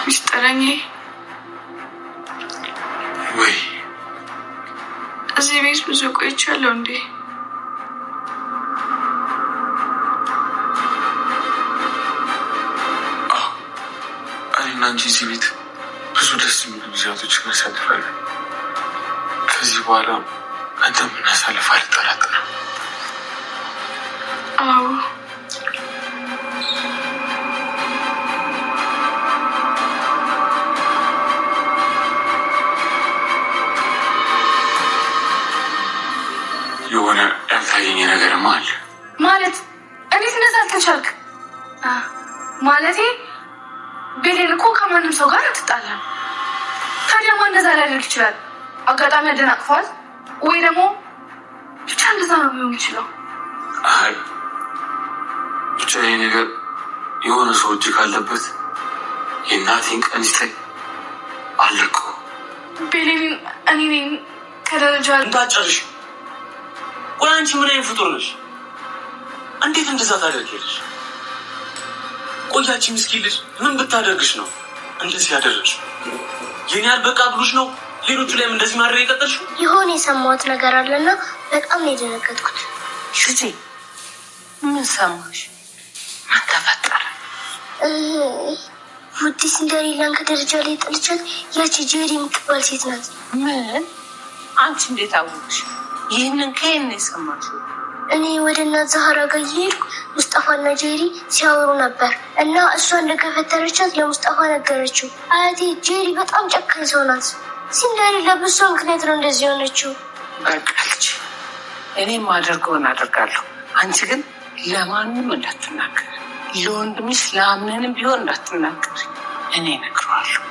ሚስጥረኛ ወይ እዚህ ቤት ብዙ ቆይቻለሁ እንዴ? እኔና አንቺ እዚህ ቤት ብዙ ደስ የሚሉ ጊዜያቶችን እናሳልፋለን። ከዚህ በኋላ እንደምናሳልፍ አልጠራጠርም። አዎ የሆነ ያልታየኝ ነገርማ አለ። ማለት እንዴት እንደዛ አልተቻልክ? ማለቴ ቤሌን እኮ ከማንም ሰው ጋር አትጣላም። ታዲያ ማን እንደዛ ሊያደርግ ይችላል? አጋጣሚ ያደናቅፏል ወይ ደግሞ ብቻ እንደዛ ነው ሊሆን ይችላል። አይ ብቻ ይሄ ነገር የሆነ ሰው እጅ ካለበት የእናቴን ቀን ይታይ አለቁ። ቤሌን እኔ ነኝ ከደረጃ እንዳጨርሽ። ቆይ አንቺ ምን አይነት ፍጡር ነሽ? እንዴት እንደዛ ታደርጊያለሽ? ቆያቺ ምስኪን ልጅ ምን ብታደርግሽ ነው እንደዚህ ያደረግሽ? የኔ ያልበቃ ብሉሽ ነው ሌሎቹ ላይም እንደዚህ ማድረግ የቀጠልሽው? የሆነ የሰማሁት ነገር አለና በጣም ነው የደነገጥኩት። ሽቲ ምን ሰማሽ? ምን ተፈጠረ? ውዲ ሲንደሬላን ከደረጃ ላይ ጥልቻት ያቺ ጄሪ የምትባል ሴት ናት። ምን? አንቺ እንዴት አወቅሽ? ይህንን ከየት ነው የሰማሽው? እኔ ወደ እናት ዛህራ ጋር እየሄድኩ ሙስጠፋና ጄሪ ሲያወሩ ነበር እና እሷ እንደከፈተረቻት ለሙስጠፋ ነገረችው። አያቴ ጄሪ በጣም ጨካኝ ሰው ናት። ሲንደሬላ በሷ ምክንያት ነው እንደዚህ የሆነችው። በቃ ልጅ እኔም አደርገውን አደርጋለሁ። አንቺ ግን ለማንም እንዳትናገር፣ ለወንድምሽ ለአምነንም ቢሆን እንዳትናገር። እኔ እነግረዋለሁ።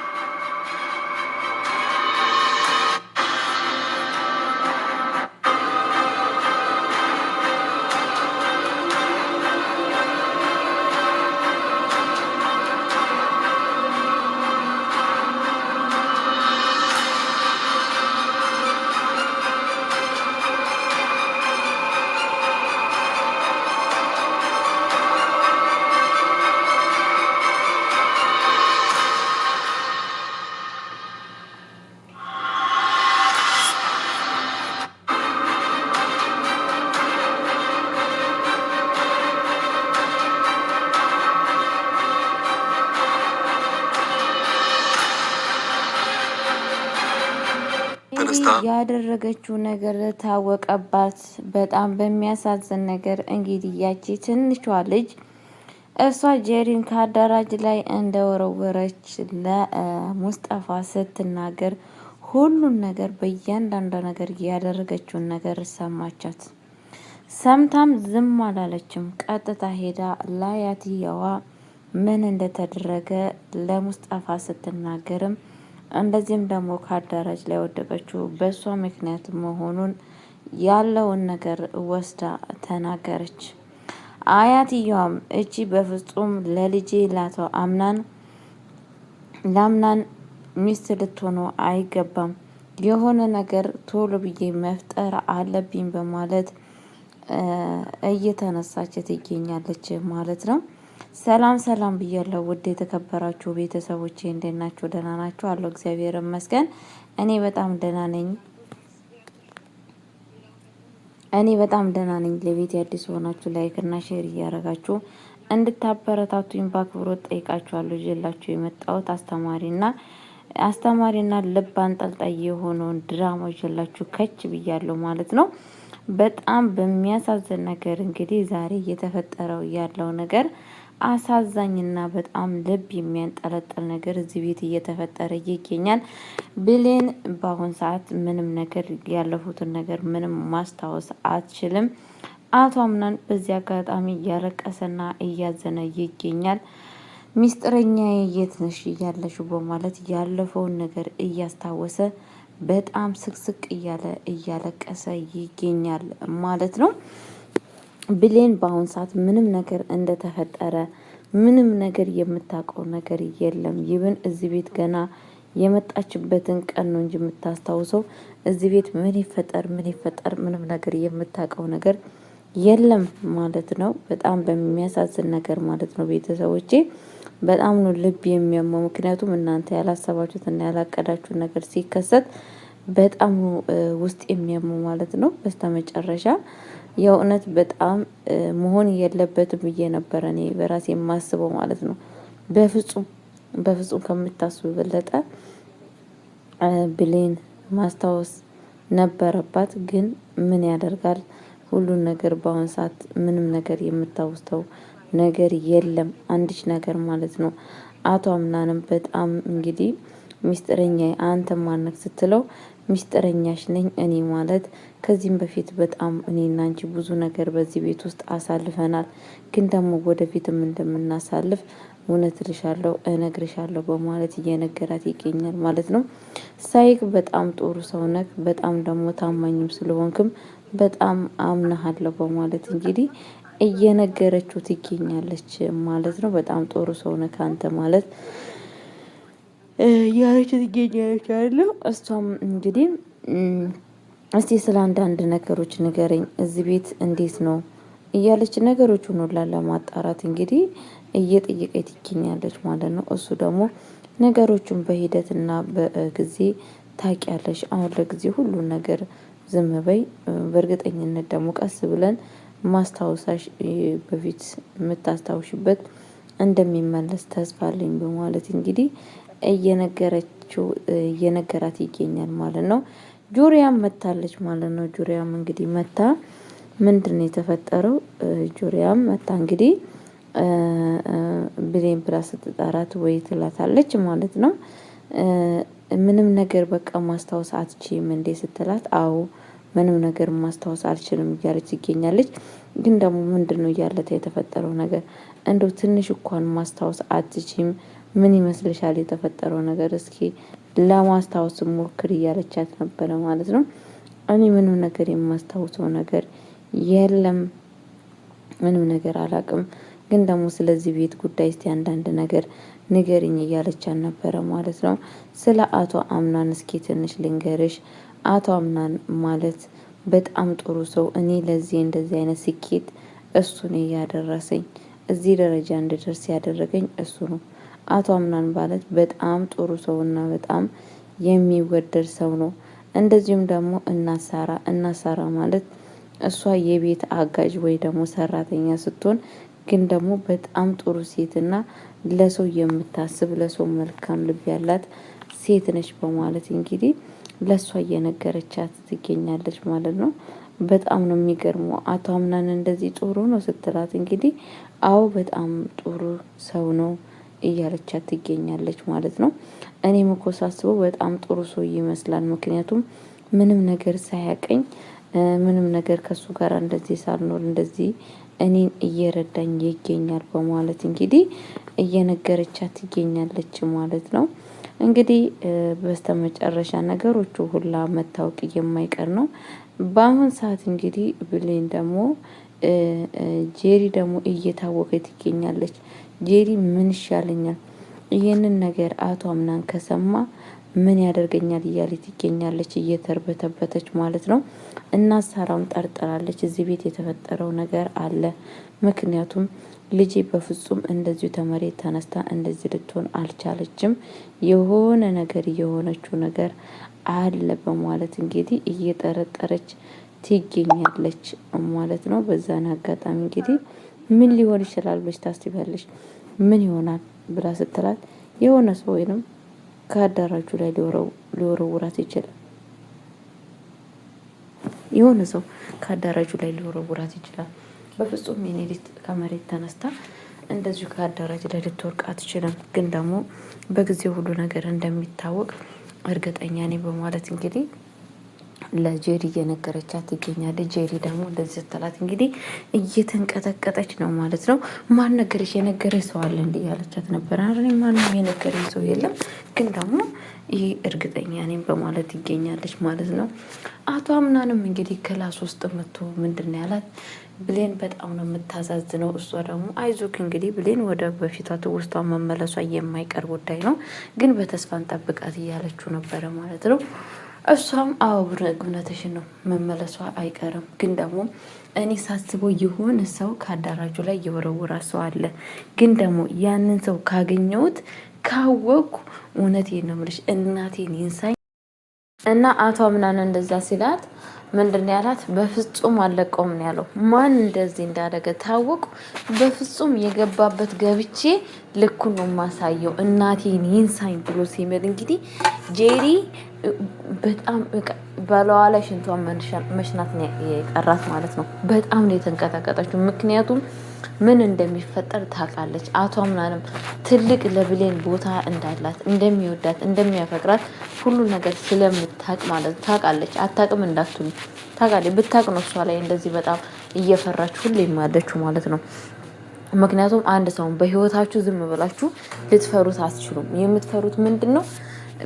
ያደረገችው ነገር ታወቀባት። በጣም በሚያሳዝን ነገር እንግዲህ ያቺ ትንሿ ልጅ እሷ ጄሪን ከአዳራጅ ላይ እንደወረወረች ለሙስጠፋ ስትናገር ሁሉን ነገር በእያንዳንዱ ነገር ያደረገችውን ነገር ሰማቻት። ሰምታም ዝም አላለችም። ቀጥታ ሄዳ ለአያትየዋ ምን እንደተደረገ ለሙስጠፋ ስትናገርም እንደዚህም ደግሞ ከአዳራጅ ላይ ወደቀችው በሷ ምክንያት መሆኑን ያለውን ነገር ወስዳ ተናገረች። አያትየዋም እቺ በፍጹም ለልጄ ላተው ለአምናን ሚስት ልትሆኑ አይገባም፣ የሆነ ነገር ቶሎ ብዬ መፍጠር አለብኝ በማለት እየተነሳች ትገኛለች ማለት ነው። ሰላም ሰላም ብያለሁ ውድ የተከበራችሁ ቤተሰቦቼ፣ እንዴት ናችሁ? ደህና ናችሁ? አለው እግዚአብሔር ይመስገን እኔ በጣም ደህና ነኝ። ለቤት አዲስ ሆናችሁ ላይክ እና ሼር እያደረጋችሁ እንድታበረታቱኝ በአክብሮት ጠይቃችኋለሁ። ይዤላችሁ የመጣሁት አስተማሪና ልብ አንጠልጣይ የሆነውን ድራማ ይዤላችሁ ከች ብያለሁ ማለት ነው። በጣም በሚያሳዝን ነገር እንግዲህ ዛሬ እየተፈጠረው ያለው ነገር አሳዛኝና በጣም ልብ የሚያንጠለጥል ነገር እዚህ ቤት እየተፈጠረ ይገኛል። ብሌን በአሁን ሰዓት ምንም ነገር ያለፉትን ነገር ምንም ማስታወስ አትችልም። አቶ አምናን በዚህ አጋጣሚ እያለቀሰና እያዘነ ይገኛል። ሚስጥረኛ የት ነሽ እያለሽው በማለት ያለፈውን ነገር እያስታወሰ በጣም ስቅስቅ እያለ እያለቀሰ ይገኛል ማለት ነው። ብሌን በአሁን ሰዓት ምንም ነገር እንደተፈጠረ ምንም ነገር የምታውቀው ነገር የለም። ይብን እዚህ ቤት ገና የመጣችበትን ቀን ነው እንጂ የምታስታውሰው እዚህ ቤት ምን ይፈጠር ምንም ነገር የምታውቀው ነገር የለም ማለት ነው። በጣም በሚያሳዝን ነገር ማለት ነው ቤተሰቦቼ። በጣም ነው ልብ የሚያመው። ምክንያቱም እናንተ ያላሰባችሁትና ያላቀዳችሁት ነገር ሲከሰት በጣም ነው ውስጥ የሚያመው ማለት ነው። በስተመጨረሻ የእውነት በጣም መሆን የለበትም ብዬ ነበረ እኔ በራሴ የማስበው ማለት ነው። በፍጹም ከምታስቡ በለጠ ብሌን ማስታወስ ነበረባት። ግን ምን ያደርጋል ሁሉን ነገር በአሁን ሰዓት ምንም ነገር የምታውስተው ነገር የለም። አንዲች ነገር ማለት ነው። አቶ አምናንም በጣም እንግዲህ ሚስጥረኛ አንተ ማነክ ስትለው ሚስጥረኛሽ ነኝ እኔ ማለት ከዚህም በፊት በጣም እኔና አንቺ ብዙ ነገር በዚህ ቤት ውስጥ አሳልፈናል። ግን ደግሞ ወደፊትም እንደምናሳልፍ እውነትልሻለሁ እነግርሻለሁ በማለት እየነገራት ይገኛል ማለት ነው። ሳይክ በጣም ጥሩ ሰው ነክ፣ በጣም ደግሞ ታማኝም ስለሆንክም በጣም አምናሃለሁ በማለት እንግዲህ እየነገረችው ትገኛለች ማለት ነው። በጣም ጥሩ ሰው ነክ አንተ ማለት ያለች ትገኛለች አይደል? እሷም እንግዲህ እስቲ ስለ አንዳንድ ነገሮች ንገረኝ፣ እዚህ ቤት እንዴት ነው እያለች ነገሮቹን ሁላ ለማጣራት እንግዲህ እየጠየቀች ትገኛለች ማለት ነው። እሱ ደግሞ ነገሮቹን በሂደትና በጊዜ ታውቂያለሽ፣ አሁን ለጊዜ ሁሉን ነገር ዝም በይ፣ በእርግጠኝነት ደግሞ ቀስ ብለን ማስታወሳሽ በፊት የምታስታውሽበት እንደሚመለስ ተስፋ አለኝ በማለት እንግዲህ እየነገራት ይገኛል ማለት ነው። ጁሪያም መታለች ማለት ነው። ጁሪያም እንግዲህ መታ ምንድነው የተፈጠረው? ጁሪያም መታ እንግዲህ ብሌን ብላ ስትጠራት ወይ ትላታለች ማለት ነው። ምንም ነገር በቃ ማስታወስ አትችይም እንዴ ስትላት፣ አዎ ምንም ነገር ማስታወስ አልችልም እያለች ትገኛለች። ግን ደግሞ ምንድነው እያለት የተፈጠረው ነገር እንደው ትንሽ እንኳን ማስታወስ አትችይም? ምን ይመስልሻል የተፈጠረው ነገር? እስኪ ለማስታወስ ሞክር እያለቻት ነበረ ማለት ነው። እኔ ምንም ነገር የማስታውሰው ነገር የለም፣ ምንም ነገር አላቅም። ግን ደግሞ ስለዚህ ቤት ጉዳይ እስቲ አንዳንድ ነገር ንገሪኝ እያለቻት ነበረ ማለት ነው። ስለ አቶ አምናን እስኪ ትንሽ ልንገርሽ። አቶ አምናን ማለት በጣም ጥሩ ሰው፣ እኔ ለዚህ እንደዚህ አይነት ስኬት እሱ ነው ያደረሰኝ፣ እዚህ ደረጃ እንድደርስ ያደረገኝ እሱ ነው። አቶ አምናን ማለት በጣም ጥሩ ሰውና በጣም የሚወደድ ሰው ነው። እንደዚሁም ደግሞ እናሳራ ማለት እሷ የቤት አጋዥ ወይ ደግሞ ሰራተኛ ስትሆን ግን ደግሞ በጣም ጥሩ ሴትና ለሰው የምታስብ ለሰው መልካም ልብ ያላት ሴት ነች በማለት እንግዲህ ለሷ እየነገረቻት ትገኛለች ማለት ነው። በጣም ነው የሚገርመው። አቶ አምናን እንደዚህ ጥሩ ነው ስትላት እንግዲህ አዎ በጣም ጥሩ ሰው ነው እያለቻት ትገኛለች ማለት ነው። እኔም እኮ ሳስበው በጣም ጥሩ ሰው ይመስላል። ምክንያቱም ምንም ነገር ሳያቀኝ ምንም ነገር ከሱ ጋር እንደዚህ ሳልኖር እንደዚህ እኔን እየረዳኝ ይገኛል በማለት እንግዲህ እየነገረቻት ትገኛለች ማለት ነው። እንግዲህ በስተመጨረሻ ነገሮቹ ሁላ መታወቅ የማይቀር ነው። በአሁን ሰዓት እንግዲህ ብሌን ደግሞ ጄሪ ደግሞ እየታወቀ ትገኛለች። ጄሪ ምን ይሻለኛል፣ ይህንን ነገር አቶ አምናን ከሰማ ምን ያደርገኛል እያለች ትገኛለች፣ እየተርበተበተች ማለት ነው። እና ሳራውን ጠርጥራለች። እዚህ ቤት የተፈጠረው ነገር አለ። ምክንያቱም ልጄ በፍጹም እንደዚሁ ተመሬት ተነስታ እንደዚህ ልትሆን አልቻለችም። የሆነ ነገር የሆነችው ነገር አለ በማለት እንግዲህ እየጠረጠረች ትገኛለች ማለት ነው። በዛን አጋጣሚ እንግዲህ ምን ሊሆን ይችላል ብለሽ ታስቢያለሽ? ምን ይሆናል ብላ ስትላት የሆነ ሰው ወይንም ከአዳራጁ ላይ ሊወረውራት ይችላል። የሆነ ሰው ከአዳራጁ ላይ ሊወረውራት ይችላል። በፍጹም የኔ ልጅ ከመሬት ተነስታ እንደዚሁ ከአዳራጅ ላይ ልትወርቅ አትችልም። ግን ደግሞ በጊዜው ሁሉ ነገር እንደሚታወቅ እርግጠኛ ነኝ በማለት እንግዲህ ለጄሪ እየነገረቻት ትገኛለች። ጄሪ ደግሞ እንደዚህ ስትላት እንግዲህ እየተንቀጠቀጠች ነው ማለት ነው። ማን ነገረሽ? የነገረኝ ሰው አለ እንዲህ ያለቻት ነበር። አረ ማንም የነገረኝ ሰው የለም፣ ግን ደግሞ ይሄ እርግጠኛ ነኝ በማለት ይገኛለች ማለት ነው። አቶ አምናንም እንግዲህ ክላስ ውስጥ መጥቶ ምንድን ያላት ብሌን በጣም ነው የምታዛዝነው። እሷ ደግሞ አይዞክ እንግዲህ ብሌን ወደ በፊቷ ትውስቷ መመለሷ የማይቀር ጉዳይ ነው፣ ግን በተስፋ እንጠብቃት እያለችው ነበረ ማለት ነው። እሷም አዎ እውነትሽን ነው መመለሷ አይቀርም። ግን ደግሞ እኔ ሳስበው የሆነ ሰው ከአዳራጁ ላይ የወረወራ ሰው አለ። ግን ደግሞ ያንን ሰው ካገኘሁት ካወቅኩ እውነቴን ነው የምልሽ እናቴን ይንሳኝ እና አቶ ምናምን እንደዛ ሲላት ምንድን ያላት በፍጹም አለቀውም ነው ያለው። ማን እንደዚህ እንዳደረገ ታወቁ በፍጹም የገባበት ገብቼ ልኩን ነው ማሳየው እናቴን ይንሳኝ ብሎ ሲመል እንግዲህ ጄሪ በጣም በለዋ ላይ ሽንቷን መሽናት ነው የቀራት ማለት ነው። በጣም ነው የተንቀጠቀጠችው። ምክንያቱም ምን እንደሚፈጠር ታውቃለች። አቶ ምናንም ትልቅ ለብሌን ቦታ እንዳላት እንደሚወዳት እንደሚያፈቅራት ሁሉ ነገር ስለምታቅ ማለት ታውቃለች። አታውቅም እንዳትሉ ታውቃለች። ብታውቅ ነው እሷ ላይ እንደዚህ በጣም እየፈራች ሁሉ የማለችው ማለት ነው። ምክንያቱም አንድ ሰውን በህይወታችሁ ዝም ብላችሁ ልትፈሩት አትችሉም። የምትፈሩት ምንድን ነው?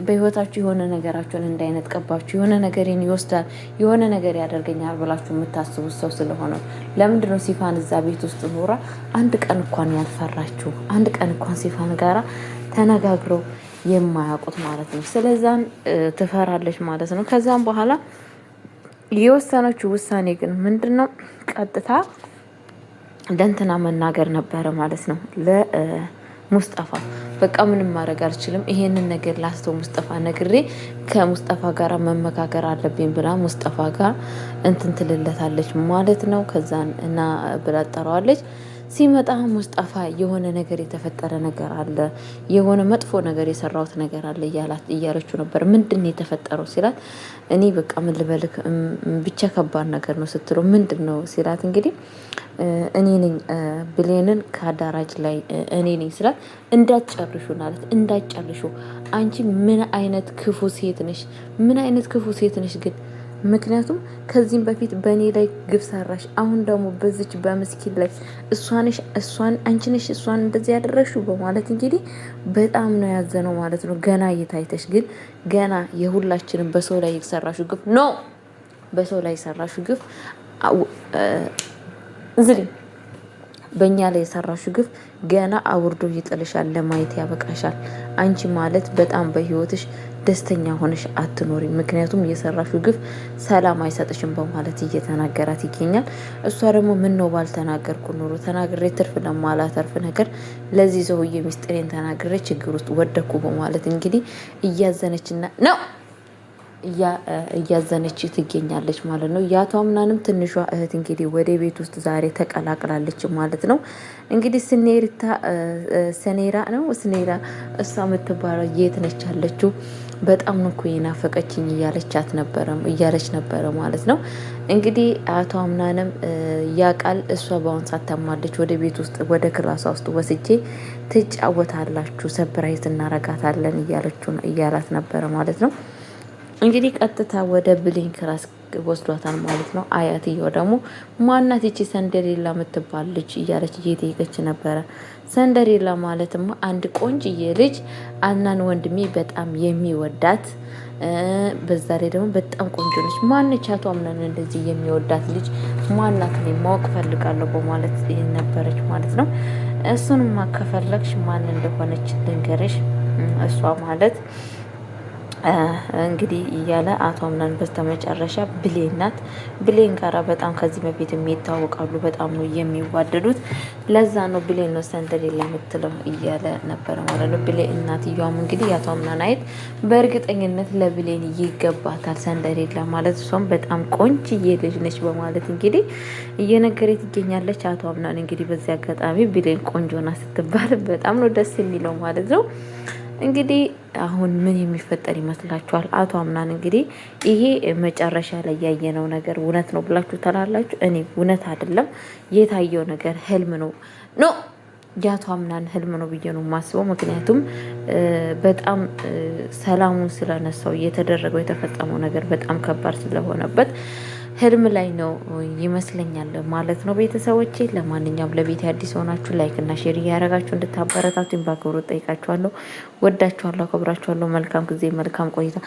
በህይወታችሁ የሆነ ነገራችሁን እንዳይነጥቀባችሁ የሆነ ነገርን ይወስዳል የሆነ ነገር ያደርገኛል ብላችሁ የምታስቡት ሰው ስለሆነ ለምንድን ነው ሲፋን እዛ ቤት ውስጥ ኖራ አንድ ቀን እንኳን ያልፈራችሁ? አንድ ቀን እንኳን ሲፋን ጋራ ተነጋግረው የማያውቁት ማለት ነው። ስለዛን ትፈራለች ማለት ነው። ከዛም በኋላ የወሰነችው ውሳኔ ግን ምንድን ነው? ቀጥታ ለእንትና መናገር ነበረ ማለት ነው ለሙስጠፋ በቃ ምንም ማድረግ አልችልም፣ ይሄንን ነገር ላስተው ሙስጠፋ ነግሬ ከሙስጠፋ ጋር መመካከር አለብኝ ብላ ሙስጠፋ ጋር እንትን ትልለታለች ማለት ነው። ከዛን እና ብላ ጠራዋለች። ሲመጣ ሙስጠፋ የሆነ ነገር የተፈጠረ ነገር አለ፣ የሆነ መጥፎ ነገር የሰራሁት ነገር አለ እያለችው ነበር። ምንድን ነው የተፈጠረው ሲላት እኔ በቃ ምን ልበልክ ብቻ ከባድ ነገር ነው ስትለው ምንድን ነው ሲላት እንግዲህ እኔ ነኝ ብሌንን ከአዳራጅ ላይ እኔ ነኝ ስላት እንዳትጨርሹ ማለት እንዳትጨርሹ አንቺ ምን አይነት ክፉ ሴት ነሽ? ምን አይነት ክፉ ሴት ነሽ ግን ምክንያቱም ከዚህም በፊት በእኔ ላይ ግፍ ሰራሽ፣ አሁን ደግሞ በዚች በምስኪን ላይ አንቺ ነሽ እሷን እንደዚህ ያደረግሽው በማለት እንግዲህ በጣም ነው ያዘነው ማለት ነው። ገና እየታይተሽ ግን ገና የሁላችንም በሰው ላይ የሰራሹ ግፍ ኖ በሰው ላይ የሰራሹ ግፍ ዝልኝ በእኛ ላይ የሰራሹ ግፍ ገና አውርዶ ይጥልሻል፣ ለማየት ያበቃሻል። አንቺ ማለት በጣም በህይወትሽ ደስተኛ ሆነሽ አትኖሪ፣ ምክንያቱም የሰራሹ ግፍ ሰላም አይሰጥሽም በማለት እየተናገራት ይገኛል። እሷ ደግሞ ምን ነው ባልተናገርኩ ኖሮ ተናግሬ ትርፍ ለማላተርፍ ነገር ለዚህ ሰውዬ ሚስጥሬን ተናግሬ ችግር ውስጥ ወደኩ በማለት እንግዲህ እያዘነችና ነው እያዘነች ትገኛለች ማለት ነው። የአቶ አምናንም ትንሿ እህት እንግዲህ ወደ ቤት ውስጥ ዛሬ ተቀላቅላለች ማለት ነው። እንግዲህ ስኔራ እሷ የምትባለው የት ነች ያለችው? በጣም ነው እኮ የናፈቀችኝ እያለች ነበረ ማለት ነው። እንግዲህ አቶ አምናንም ያቃል እሷ በአሁን ሰዓት ተማለች። ወደ ቤት ውስጥ ወደ ክላሷ ውስጥ ወስጄ ትጫወታላችሁ፣ ሰፕራይዝ እናረጋታለን እያላት ነበረ ማለት ነው። እንግዲህ ቀጥታ ወደ ብሌን ክላስ ወስዷታል ማለት ነው። አያትየው ደግሞ ማናት ይቺ ሰንደሬላ የምትባል ልጅ እያለች እየጠየቀች ነበረ። ሰንደሬላ ማለትማ አንድ ቆንጅዬ ልጅ አናን ወንድሜ በጣም የሚወዳት በዛ ላይ ደግሞ በጣም ቆንጆ ነች። ማነች አቶ አምናን እንደዚህ የሚወዳት ልጅ ማናት? እኔ ማወቅ ፈልጋለሁ በማለት ነበረች ማለት ነው። እሱንማ ከፈለግሽ ማን እንደሆነች ልንገርሽ። እሷ ማለት እንግዲህ እያለ አቶ አምናን በስተመጨረሻ ብሌን ናት። ብሌን ጋራ በጣም ከዚህ በፊት የሚታወቃሉ፣ በጣም ነው የሚዋደዱት። ለዛ ነው ብሌን ነው ሰንደሌላ የምትለው እያለ ነበረ ማለት ነው። ብሌን እናትየዋም እንግዲህ የአቶ አምናን አይት በእርግጠኝነት ለብሌን ይገባታል ሰንደሌላ ማለት እሷም በጣም ቆንጅዬ ልጅ ነች በማለት እንግዲህ እየነገረ ትገኛለች። አቶ አምናን እንግዲህ በዚህ አጋጣሚ ብሌን ቆንጆና ስትባል በጣም ነው ደስ የሚለው ማለት ነው። እንግዲህ አሁን ምን የሚፈጠር ይመስላችኋል? አቶ አምናን እንግዲህ ይሄ መጨረሻ ላይ ያየነው ነገር እውነት ነው ብላችሁ ተላላችሁ? እኔ እውነት አይደለም የታየው ነገር ህልም ነው የአቶ አምናን ህልም ነው ብዬ ነው የማስበው። ምክንያቱም በጣም ሰላሙን ስለነሳው የተደረገው የተፈጸመው ነገር በጣም ከባድ ስለሆነበት ህልም ላይ ነው ይመስለኛል ማለት ነው። ቤተሰቦቼ ለማንኛውም ለቤት አዲስ ሆናችሁ ላይክ እና ሼር እያደረጋችሁ እንድታበረታቱኝ በአክብሮት ጠይቃችኋለሁ። ወዳችኋለሁ፣ አከብራችኋለሁ። መልካም ጊዜ፣ መልካም ቆይታ